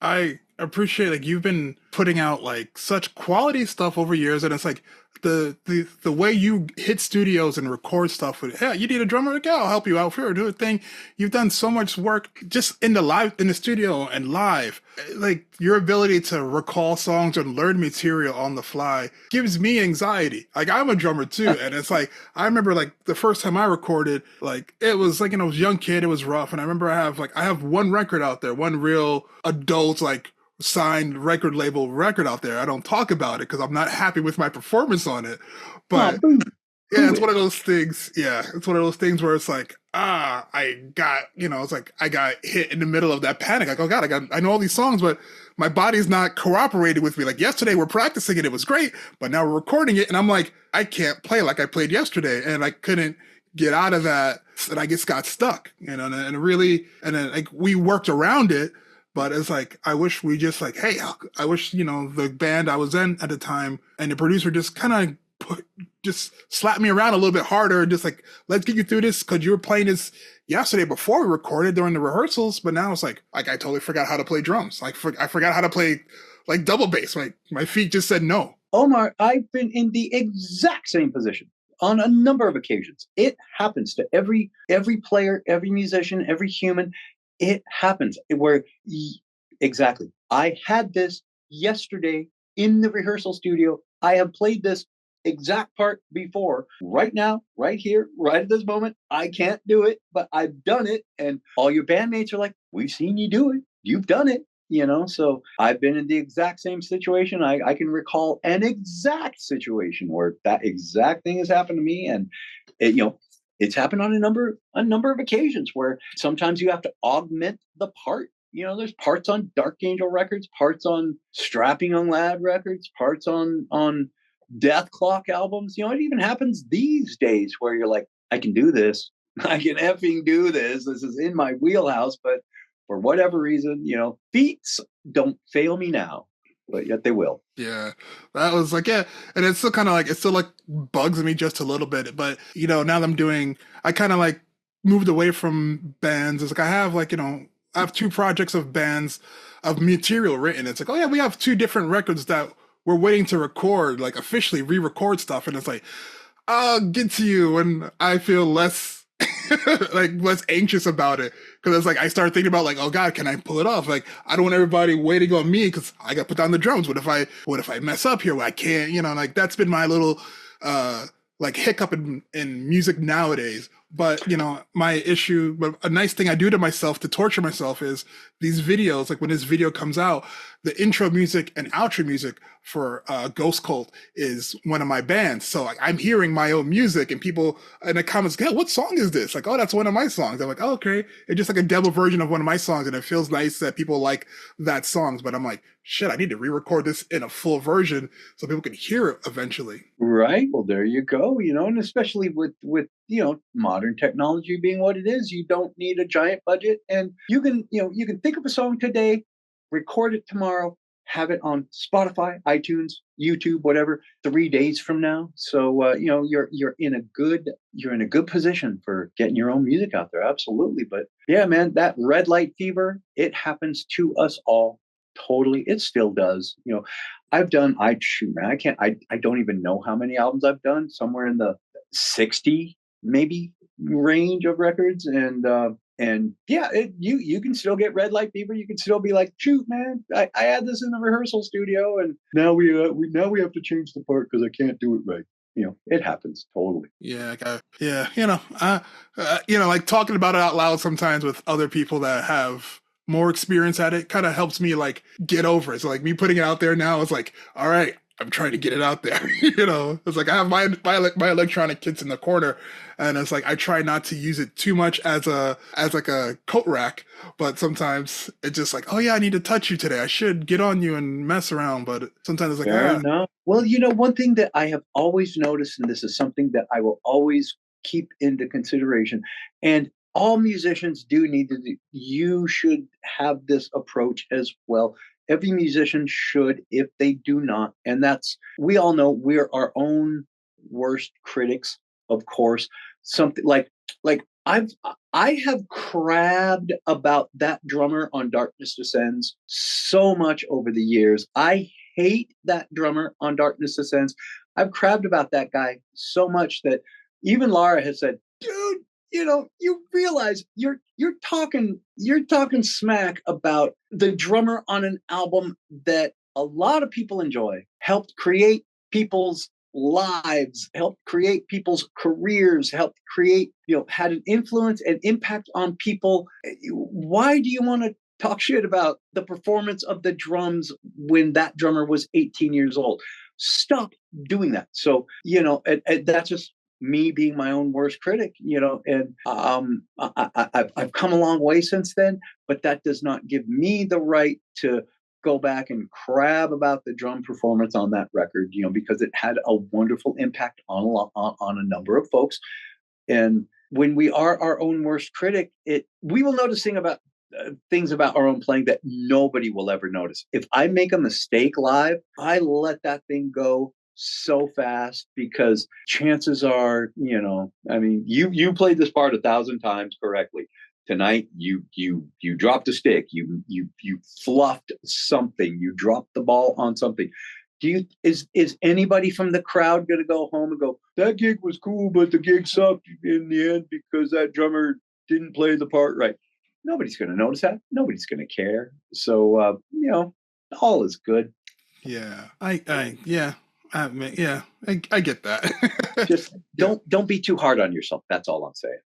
I appreciate like you've been putting out like such quality stuff over years, and it's like the way you hit studios and record stuff with, yeah, you need a drummer, okay, I'll help you out here, do a thing. You've done so much work just in the studio and live. Like your ability to recall songs and learn material on the fly gives me anxiety. Like I'm a drummer too, and it's like I remember like the first time I recorded, like it was like, I was a young kid, it was rough, and I remember I have one record out there, one real adult like signed record label record out there. I don't talk about it because I'm not happy with my performance on it. Oh, But boo, yeah, boo it's it. one of those things. Yeah, it's one of those things where it's like, I got, it's like I got hit in the middle of that panic. Like, oh God, I know all these songs, but my body's not cooperating with me. Like yesterday we're practicing it, it was great, but now we're recording it, and I'm like, I can't play like I played yesterday, and I couldn't get out of that, and I just got stuck, and really, and then like we worked around it, but it's like I wish we just like, hey, I wish the band I was in at the time and the producer just kind of just slap me around a little bit harder and just like, let's get you through this because you were playing this yesterday before we recorded during the rehearsals, but now it's like I totally forgot how to play drums. Like I forgot how to play like double bass. My feet just said no. Omar, I've been in the exact same position on a number of occasions. It happens to every player, every musician, every human. It happens where exactly. I had this yesterday in the rehearsal studio. I have played this exact part before. Right now, right here, right at this moment, I can't do it, but I've done it. And all your bandmates are like, we've seen you do it. You've done it. So I've been in the exact same situation. I can recall an exact situation where that exact thing has happened to me, and it's happened on a number of occasions where sometimes you have to augment the part. There's parts on Dark Angel records, parts on Strapping Young Lad records, parts on Death Clock albums. It even happens these days where you're like, I can do this. I can effing do this. This is in my wheelhouse, but for whatever reason, feet don't fail me now, but yet they will. Yeah, that was like, yeah, and it's still kind of like it still like bugs me just a little bit, but now that I kind of like moved away from bands. It's like I have like I have two projects of bands of material written. It's like, oh yeah, we have two different records that we're waiting to record, like officially re-record stuff, and it's like I'll get to you when I feel less like less anxious about it, because it's like I start thinking about like, oh God, can I pull it off? Like I don't want everybody waiting on me because I got to put down the drums. What if I mess up here? Well, I can't, like that's been my little like hiccup in music nowadays. But my issue, but a nice thing I do to myself to torture myself is these videos. Like when this video comes out, the intro music and outro music for Ghost Cult is one of my bands. So like, I'm hearing my own music, and people in the comments go, what song is this? Like, oh, that's one of my songs. I'm like, oh, okay. It's just like a demo version of one of my songs, and it feels nice that people like that songs. But I'm like, shit, I need to re-record this in a full version so people can hear it eventually. Right. Well, there you go. And especially with modern technology being what it is, you don't need a giant budget, and you can think of a song today, record it tomorrow, have it on Spotify, iTunes, YouTube, whatever, 3 days from now. So you're in a good position for getting your own music out there. Absolutely. But yeah, man, that red light fever, it happens to us all. Totally, it still does. I've done. I shoot, man. I can't. I don't even know how many albums I've done. Somewhere in the 60 maybe range of records, and yeah, you can still get red light fever. You can still be like, shoot, man, I had this in the rehearsal studio, and now we have to change the part because I can't do it right. It happens totally. Yeah, yeah, like talking about it out loud sometimes with other people that have more experience at it kind of helps me like get over it. So like me putting it out there now is like, all right, I'm trying to get it out there. It's like I have my electronic kits in the corner, and it's like I try not to use it too much as like a coat rack, but sometimes it's just like, oh yeah, I need to touch you today. I should get on you and mess around, but sometimes it's like, Fair enough. Well, one thing that I have always noticed, and this is something that I will always keep into consideration, and all musicians do need to do, you should have this approach as well. Every musician should, if they do not, and we all know we're our own worst critics, of course. Something like I've I have crabbed about that drummer on Darkness Descends so much over the years. I hate that drummer on Darkness Descends. I've crabbed about that guy so much that even Laura has said, "Dude, you realize you're talking smack about the drummer on an album that a lot of people enjoy, helped create people's lives, helped create people's careers, helped create, had an influence and impact on people. Why do you want to talk shit about the performance of the drums when that drummer was 18 years old? Stop doing that." So, and that's just me being my own worst critic, and I've come a long way since then, but that does not give me the right to go back and crab about the drum performance on that record, because it had a wonderful impact on a number of folks. And when we are our own worst critic, we will notice things about our own playing that nobody will ever notice. If I make a mistake live, I let that thing go so fast, because chances are, I mean, you played this part 1,000 times correctly. Tonight you dropped a stick, you fluffed something, you dropped the ball on something. Is anybody from the crowd going to go home and go, that gig was cool, but the gig sucked in the end because that drummer didn't play the part right? Nobody's going to notice that. Nobody's going to care. So, all is good. Yeah, yeah, I mean, yeah, I get that. Just Yeah. don't be too hard on yourself. That's all I'm saying.